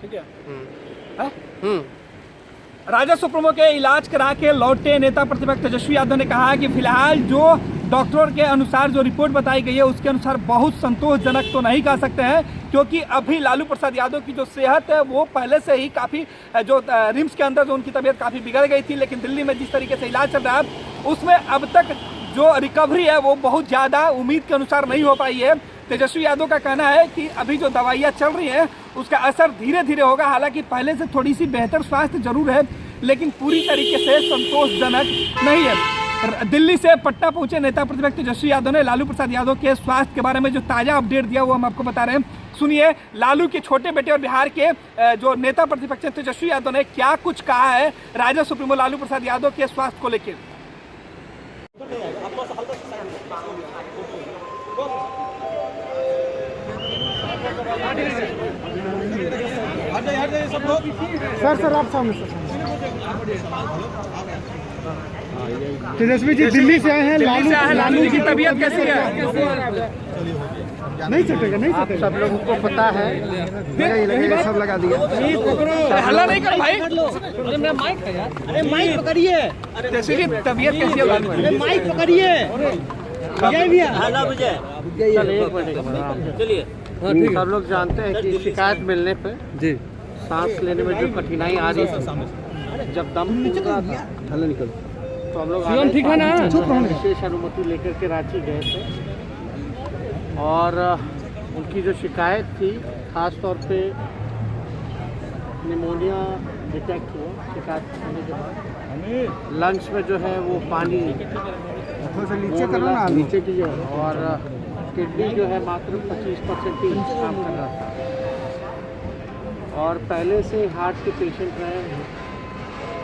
ठीक है? राजद सुप्रीमो के इलाज करा के लौटे नेता प्रतिपक्ष तेजस्वी यादव ने कहा कि फिलहाल जो डॉक्टरों के अनुसार जो रिपोर्ट बताई गई है उसके अनुसार बहुत संतोषजनक तो नहीं कह सकते हैं, क्योंकि अभी लालू प्रसाद यादव की जो सेहत है वो पहले से ही काफ़ी जो रिम्स के अंदर जो उनकी तबीयत काफ़ी बिगड़ गई थी, लेकिन दिल्ली में जिस तरीके से इलाज चल रहा है उसमें अब तक जो रिकवरी है वो बहुत ज़्यादा उम्मीद के अनुसार नहीं हो पाई है। तेजस्वी यादव का कहना है कि अभी जो दवाइयाँ चल रही हैं उसका असर धीरे धीरे होगा, हालांकि पहले से थोड़ी सी बेहतर स्वास्थ्य जरूर है लेकिन पूरी तरीके से संतोषजनक नहीं है। दिल्ली से पटना पहुंचे नेता प्रतिपक्ष तेजस्वी यादव ने लालू प्रसाद यादव के स्वास्थ्य के बारे में जो ताज़ा अपडेट दिया वो हम आपको बता रहे हैं। सुनिए लालू के छोटे बेटे और बिहार के जो नेता प्रतिपक्ष तेजस्वी यादव ने क्या कुछ कहा है राजद सुप्रीमो लालू प्रसाद यादव के स्वास्थ्य को लेकर। सर आप सामने तेजस्वी जी दिल्ली से आए हैं। लालू की तबीयत कैसी है? नहीं चटेगा, नहीं चटेगा। सब लोगों को पता है, सब लगा दिया। हल्ला नहीं कर भाई, अरे माइक पकड़िए। तेजस्वी की तबीयत कैसी है? अरे माइक पकड़िए। चलिए। सब लोग जानते हैं कि शिकायत मिलने पे जी सांस लेने में जो कठिनाई आ रही है, जब दम टूट रहा था तो हम लोग ठीक है ना, विशेष अनुमति लेकर के रांची गए थे और उनकी जो शिकायत थी खास तौर पे निमोनिया डिटेक्ट हुआ शिकायत होने के बाद। लंग्स में जो है वो पानी नीचे की है और किडनी जो है मात्र 25% ही काम कर रहा था और पहले से हार्ट के पेशेंट रहे हैं।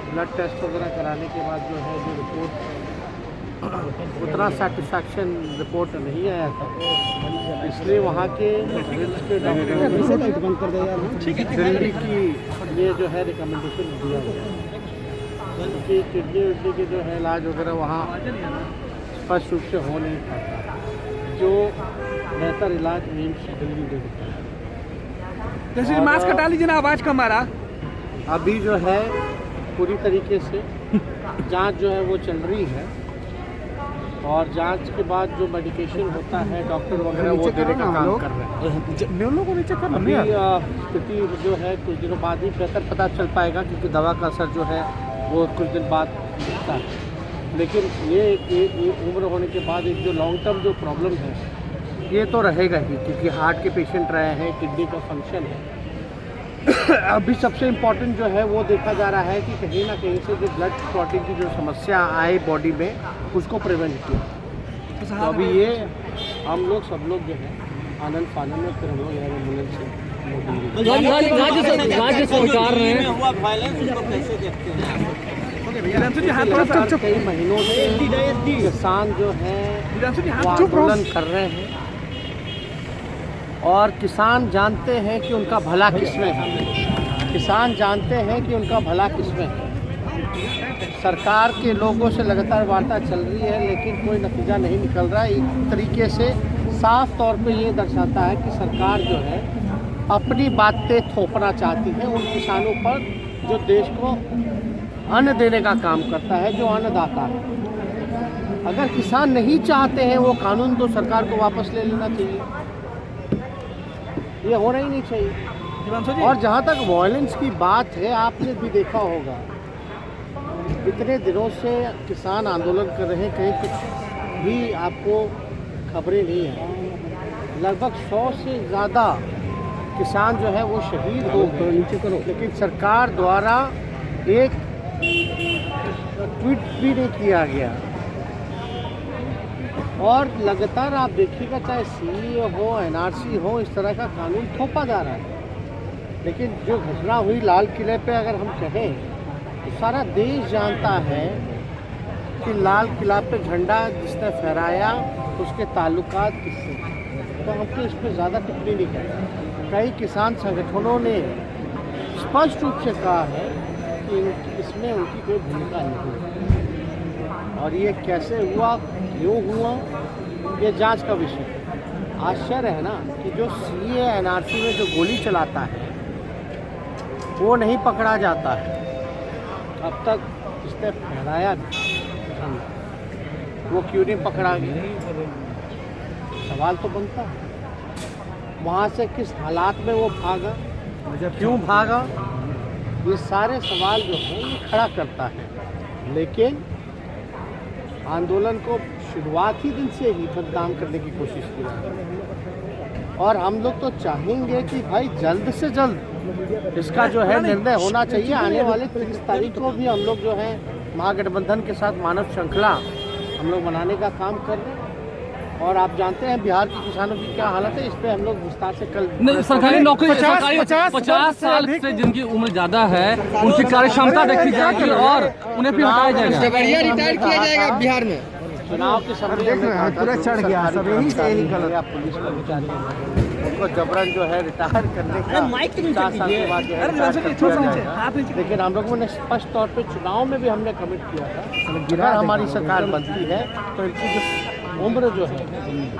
ब्लड टेस्ट वगैरह कराने के बाद जो है जो रिपोर्ट उतना सेटिस्फैक्शन रिपोर्ट नहीं आया था, इसलिए वहाँ के रिम्स के डॉक्टरों ने दिल्ली की ये जो है रिकमेंडेशन दिया गया क्योंकि किडनी विडनी के जो है इलाज वगैरह वहाँ स्पष्ट रूप से हो नहीं पाता, जो बेहतर इलाज एम्स दिल्ली दे देता है। जैसे मास्क हटा लीजिए ना, आवाज़ कम आ रहा। अभी जो है पूरी तरीके से जांच जो है वो चल रही है और जांच के बाद जो मेडिकेशन होता है डॉक्टर वगैरह वो देने का काम कर रहे हैं। अभी स्थिति जो है कुछ दिनों बाद ही बेहतर पता चल पाएगा क्योंकि दवा का असर जो है वो कुछ दिन बाद दिखता है, लेकिन ये उम्र होने के बाद एक जो लॉन्ग टर्म जो प्रॉब्लम है ये तो रहेगा ही क्योंकि हार्ट के पेशेंट रहे हैं, किडनी का फंक्शन है। अभी सबसे इम्पोर्टेंट जो है वो देखा जा रहा है कि कहीं ना कहीं से जो ब्लड क्लॉटिंग की जो समस्या आए बॉडी में उसको प्रिवेंट किया। तो अभी ये हम लोग सब लोग जो है आनंद फानंद में फिर हम लोग यहाँ एम्बुलेंस से कई महीनों से किसान जो है वो आंदोलन कर रहे हैं और किसान जानते हैं कि उनका भला किसमें है। किसान जानते हैं कि उनका भला किसमें है। सरकार के लोगों से लगातार वार्ता चल रही है लेकिन कोई नतीजा नहीं निकल रहा है। एक तरीके से साफ तौर पे ये दर्शाता है कि सरकार जो है अपनी बातें थोपना चाहती है उन किसानों पर जो देश को अन्न देने का काम करता है, जो अन्नदाता है। अगर किसान नहीं चाहते हैं वो कानून तो सरकार को वापस ले लेना चाहिए, ये होना ही नहीं चाहिए। और जहाँ तक वायलेंस की बात है, आपने भी देखा होगा इतने दिनों से किसान आंदोलन कर रहे हैं, कहीं कुछ भी आपको खबरें नहीं है। लगभग 100 से ज़्यादा किसान जो है वो शहीद हो गए, लेकिन सरकार द्वारा एक ट्वीट भी नहीं किया गया। और लगातार आप देखिएगा चाहे सीए हो, एनआरसी हो, इस तरह का कानून थोपा जा रहा है। लेकिन जो घटना हुई लाल किले पे अगर हम कहें तो सारा देश जानता है कि लाल किला पे झंडा जिसने फहराया उसके ताल्लुकात किससे, तो हम तो इस पर ज़्यादा टिप्पणी नहीं करें। कई किसान संगठनों ने स्पष्ट रूप से कहा है कि इसमें उनकी कोई भूमिका नहीं, और ये कैसे हुआ, क्यों हुआ, ये जांच का विषय। आश्चर्य है ना कि जो सीए एनआरसी में जो गोली चलाता है वो नहीं पकड़ा जाता है। अब तक इसने फहराया वो क्यों नहीं पकड़ा गया, सवाल तो बनता है। वहाँ से किस हालात में वो भागा, क्यों भागा, ये सारे सवाल जो हैं ये खड़ा करता है। लेकिन आंदोलन को शुरुआती दिन से ही बदनाम करने की कोशिश की जा रही है और हम लोग तो चाहेंगे कि भाई जल्द से जल्द इसका जो है निर्णय होना चाहिए। आने वाले 30 तारीख को भी हम लोग जो है महागठबंधन के साथ मानव श्रृंखला हम लोग बनाने का काम कर रहे हैं और आप जानते हैं बिहार के किसानों की क्या हालत है, इस पर हम लोग विस्तार से कल सरकारी नौकरी 50 साल से जिनकी उम्र ज्यादा है उनकी कार्य क्षमता देखी जाएगी और उन्हें फिर हटाया जाएगा। रिटायर किया जाएगा बिहार में। चुनाव के समय पूरा चढ़ गया सब यही से यही गलत। पुलिस कर्मचारी उनको जबरन जो है रिटायर करने का 50 साल के बाद जो है रिटायर किया जाएगा। लेकिन हम लोगों ने स्पष्ट तौर पे चुनाव में भी हमने कमिट किया था अगर हमारी सरकार बनती है तो इनकी जो उम्र जो है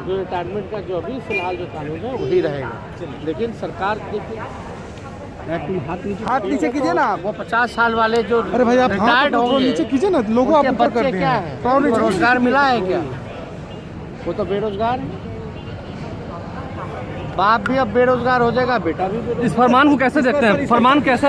जो रिटायरमेंट का जो अभी फिलहाल जो कानून है वही रहेगा। लेकिन सरकार देखिए हाथ नीचे कीजिए ना आप। वो 50 साल वाले जो अरे भाई आप रिटायर्ड हाथ होंगे नीचे कीजिए ना, लोगों आप उनके ऊपर बच्चे करते क्या हैं। है, पाँव नीचे उनको रोजगार मिला है क्या? वो तो बेरोजगार है। बाप भी अब बेरोजगार हो जाएगा, बेटा भी बेरोजगार। इस फरमान को कैसे देखते हैं? फरमान कैसा